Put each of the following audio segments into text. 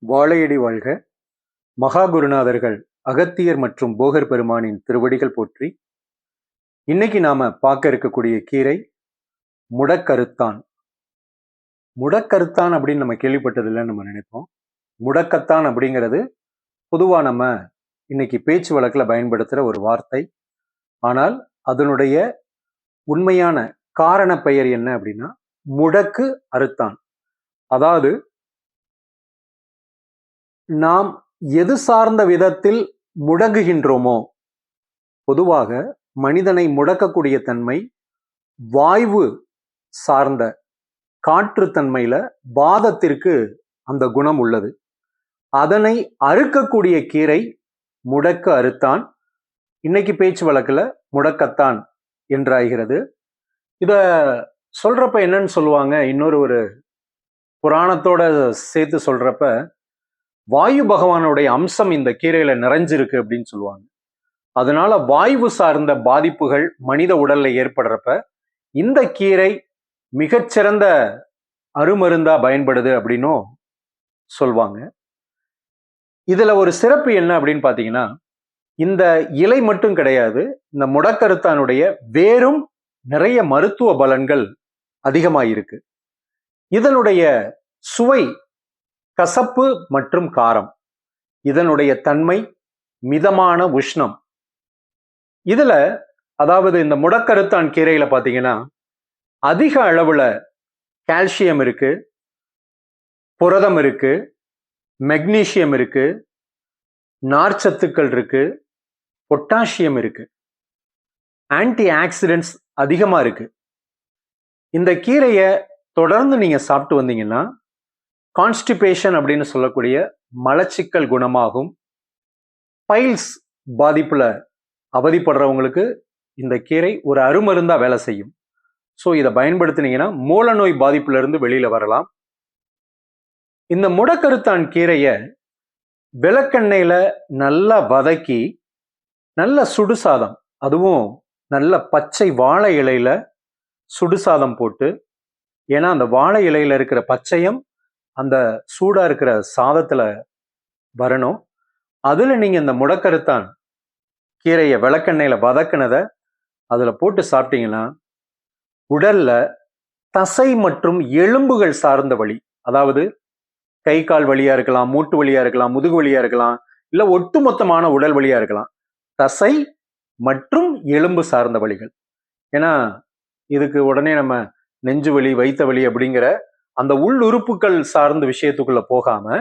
வாழையடி வாழ்க. மகாகுருநாதர்கள் அகத்தியர் மற்றும் போகர் பெருமானின் திருவடிகள் போற்றி. இன்னைக்கு நாம பார்க்க இருக்கக்கூடிய கீரை முடக்கருத்தான். முடக்கருத்தான் அப்படின்னு நம்ம கேள்விப்பட்டதில்லைன்னு நம்ம நினைப்போம். முடக்கத்தான் அப்படிங்கிறது பொதுவா நம்ம இன்னைக்கு பேச்சு வழக்கில் பயன்படுத்துகிற ஒரு வார்த்தை. ஆனால் அதனுடைய உண்மையான காரண பெயர் என்ன அப்படின்னா முடக்கு அறுத்தான். அதாவது நாம் எது சார்ந்த விதத்தில் முடங்குகின்றோமோ, பொதுவாக மனிதனை முடக்கக்கூடிய தன்மை வாய்வு சார்ந்த காற்று தன்மையில வாதத்திற்கு அந்த குணம் உள்ளது. அதனை அறுக்கக்கூடிய கீரை முடக்கு அறுத்தான். இன்னைக்கு பேச்சு வழக்குல முடக்கத்தான் என்றாகிறது. இத சொல்றப்ப என்னன்னு சொல்லுவாங்க, இன்னொரு ஒரு புராணத்தோட சேர்த்து சொல்றப்ப வாயு பகவானுடைய அம்சம் இந்த கீரையில நிறைஞ்சிருக்கு அப்படின்னு சொல்லுவாங்க. அதனால வாயு சார்ந்த பாதிப்புகள் மனித உடல்ல ஏற்படுறப்ப இந்த கீரை மிகச்சிறந்த அருமருந்தா பயன்படுது அப்படின்னும் சொல்லுவாங்க. இதுல ஒரு சிறப்பு என்ன அப்படின்னு பாத்தீங்கன்னா, இந்த இலை மட்டும் கிடையாது, இந்த முடக்கருத்தானுடைய வேரும் நிறைய மருத்துவ பலன்கள் அதிகமாயிருக்கு. இதனுடைய சுவை கசப்பு மற்றும் காரம், இதனுடைய தன்மை மிதமான உஷ்ணம். இதுல அதாவது இந்த முடக்கருத்தான் கீரையில பாத்தீங்கன்னா அதிக அளவுல கால்சியம் இருக்கு, புரதம் இருக்கு, மெக்னீசியம் இருக்கு, நார்ச்சத்துக்கள் இருக்கு, பொட்டாசியம் இருக்கு, ஆன்டி ஆக்சிடென்ட்ஸ் அதிகமா இருக்கு. இந்த கீரையை தொடர்ந்து நீங்க சாப்பிட்டு வந்தீங்கன்னா கான்ஸ்டிபேஷன் அப்படின்னு சொல்லக்கூடிய மலச்சிக்கல் குணமாகும். பைல்ஸ் பாதிப்புல அவதிப்படுறவங்களுக்கு இந்த கீரை ஒரு அருமருந்தா வேலை செய்யும். ஸோ இதை பயன்படுத்தினீங்கன்னா மூல நோய் பாதிப்புல இருந்து வெளியில வரலாம். இந்த முடக்கருத்தான் கீரையை விளக்கெண்ணெயில நல்லா வதக்கி நல்ல சுடுசாதம், அதுவும் நல்ல பச்சை வாழை இலையில சுடுசாதம் போட்டு, ஏன்னா அந்த வாழை இலையில இருக்கிற பச்சையம் அந்த சூடா இருக்கிற சாதத்துல வரணும். அதுல நீங்க இந்த முடக்கருத்தான் கீரையை விளக்கெண்ணெயில வதக்கினதை அதுல போட்டு சாப்பிட்டீங்கன்னா உடல்ல தசை மற்றும் எலும்புகள் சார்ந்த வலி, அதாவது கை கால் வலியா இருக்கலாம், மூட்டு வலியா இருக்கலாம், முதுகு வலியா இருக்கலாம், இல்ல ஒட்டுமொத்தமான உடல் வலியா இருக்கலாம், தசை மற்றும் எலும்பு சார்ந்த வலிகள். ஏன்னா இதுக்கு உடனே நம்ம நெஞ்சு வலி வயிற்று வலி அப்படிங்கிற அந்த உள் உறுப்புகள் சார்ந்த விஷயத்துக்குள்ள போகாம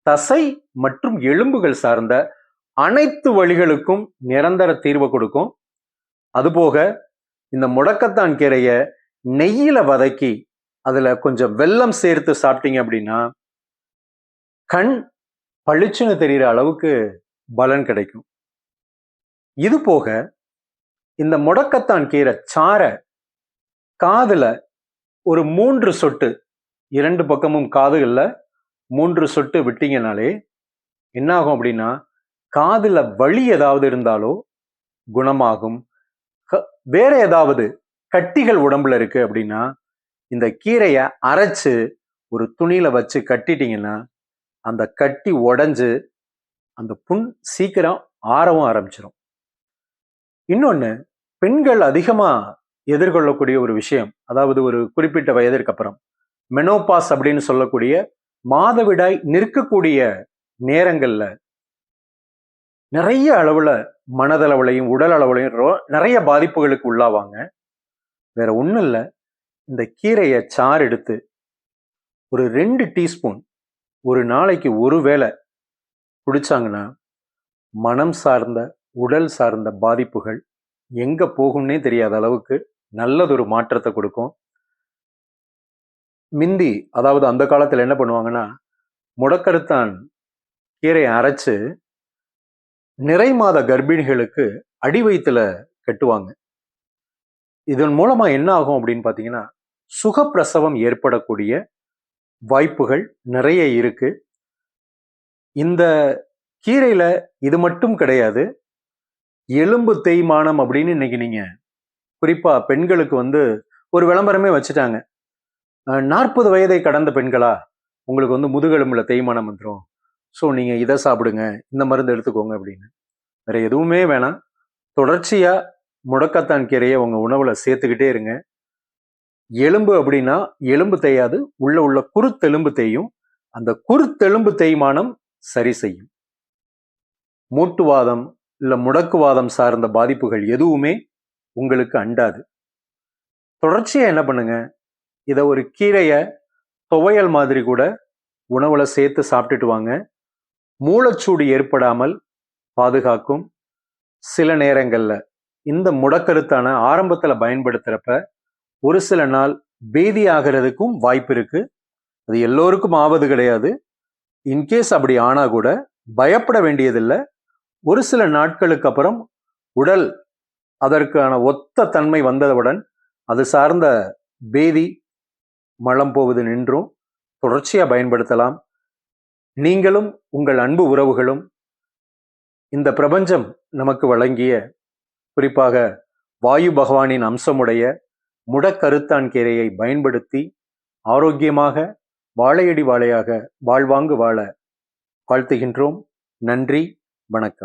தசை மற்றும் எலும்புகள் சார்ந்த அனைத்து வழிகளுக்கும் நிரந்தர தீர்வு கொடுக்கும். அதுபோக இந்த முடக்கத்தான் கீரையை நெய்யில வதக்கி அதுல கொஞ்சம் வெல்லம் சேர்த்து சாப்பிட்டீங்க அப்படின்னா கண் பளிச்சுன்னு தெரிகிற அளவுக்கு பலன் கிடைக்கும். இது போக இந்த முடக்கத்தான் கீரை சாறை காதுல ஒரு 3 சொட்டு, 2 பக்கமும் காதுகள்ல 3 சொட்டு விட்டீங்கனாலே என்ன ஆகும் அப்படின்னா காதுல வலி ஏதாவது இருந்தாலோ குணமாகும். வேற ஏதாவது கட்டிகள் உடம்புல இருக்கு அப்படின்னா இந்த கீரையை அரைச்சு ஒரு துணியில வச்சு கட்டிட்டீங்கன்னா அந்த கட்டி உடைஞ்சு அந்த புண் சீக்கிரம் ஆறவும் ஆரம்பிச்சிடும். இன்னொன்னு, பெண்கள் அதிகமா எதிர்கொள்ளக்கூடிய ஒரு விஷயம், அதாவது ஒரு குறிப்பிட்ட வயதிற்கு அப்புறம் மெனோபாஸ் அப்படின்னு சொல்லக்கூடிய மாதவிடாய் நிற்கக்கூடிய நேரங்கள்ல நிறைய அளவுல மனதளவுலையும் உடல் அளவுலையும் நிறைய பாதிப்புகளுக்கு உள்ளாவாங்க. வேற ஒண்ணும் இல்லை, இந்த கீரையை சாறு எடுத்து ஒரு 2 டீஸ்பூன் ஒரு நாளைக்கு ஒரு வேளை குடிச்சாங்கன்னா மனம் சார்ந்த உடல் சார்ந்த பாதிப்புகள் எங்க போகும்னே தெரியாத அளவுக்கு நல்லதொரு மாற்றத்தை கொடுக்கும். மிந்தி, அதாவது அந்த காலத்துல என்ன பண்ணுவாங்கன்னா முடக்கருத்தான் கீரையை அரைச்சு நிறை மாத கர்ப்பிணிகளுக்கு அடி வயிற்றுல கட்டுவாங்க. இதன் மூலமா என்ன ஆகும் அப்படின்னு பாத்தீங்கன்னா சுகப்பிரசவம் ஏற்படக்கூடிய வாய்ப்புகள் நிறைய இருக்கு. இந்த கீரையில இது மட்டும் கிடையாது, எலும்பு தேய்மானம் அப்படின்னு இன்னைக்கு நீங்க குறிப்பா பெண்களுக்கு ஒரு விளம்பரமே வச்சுட்டாங்க. 40 வயதை கடந்த பெண்களா உங்களுக்கு வந்து முதுகெலும்புல தேய்மானம் வந்துடும், ஸோ நீங்கள் இதை சாப்பிடுங்க, இந்த மருந்து எடுத்துக்கோங்க அப்படின்னு. வேற எதுவுமே வேணாம். தொடர்ச்சியாக முடக்கத்தான் கீரையை உங்கள் உணவில் சேர்த்துக்கிட்டே இருங்க. எலும்பு அப்படின்னா எலும்பு தேயாது, உள்ள குருத்தெலும்பு தேயும். அந்த குருத்தெலும்பு தேய்மானம் சரி செய்யும். மூட்டுவாதம் இல்லை முடக்குவாதம் சார்ந்த பாதிப்புகள் எதுவுமே உங்களுக்கு அண்டாது. தொடர்ச்சியாக என்ன பண்ணுங்க, இதை ஒரு கீரையை துவையல் மாதிரி கூட உணவுல சேர்த்து சாப்பிட்டுட்டு வாங்க. மூளைச்சூடு ஏற்படாமல் பாதுகாக்கும். சில நேரங்களில் இந்த முடக்கருத்தான ஆரம்பத்தில் பயன்படுத்துகிறப்ப ஒரு சில நாள் பேதி ஆகிறதுக்கும் வாய்ப்பு இருக்கு. அது எல்லோருக்கும் ஆவது கிடையாது. இன்கேஸ் அப்படி ஆனா கூட பயப்பட வேண்டியதில்லை. ஒரு சில நாட்களுக்கு அப்புறம் உடல் அதற்கான ஒத்த தன்மை வந்தவுடன் அது சார்ந்த பேதி மலம் போவது நின்றும். தொடர்ச்சியா பயன்படுத்தலாம். நீங்களும் உங்கள் அன்பு உறவுகளும் இந்த பிரபஞ்சம் நமக்கு வழங்கிய, குறிப்பாக வாயு பகவானின் அம்சமுடைய முடக்கருத்தான் கீரையை பயன்படுத்தி ஆரோக்கியமாக வாழையடி வாழையாக வாழ்வாங்கு வாழ வாழ்த்துகின்றோம். நன்றி, வணக்கம்.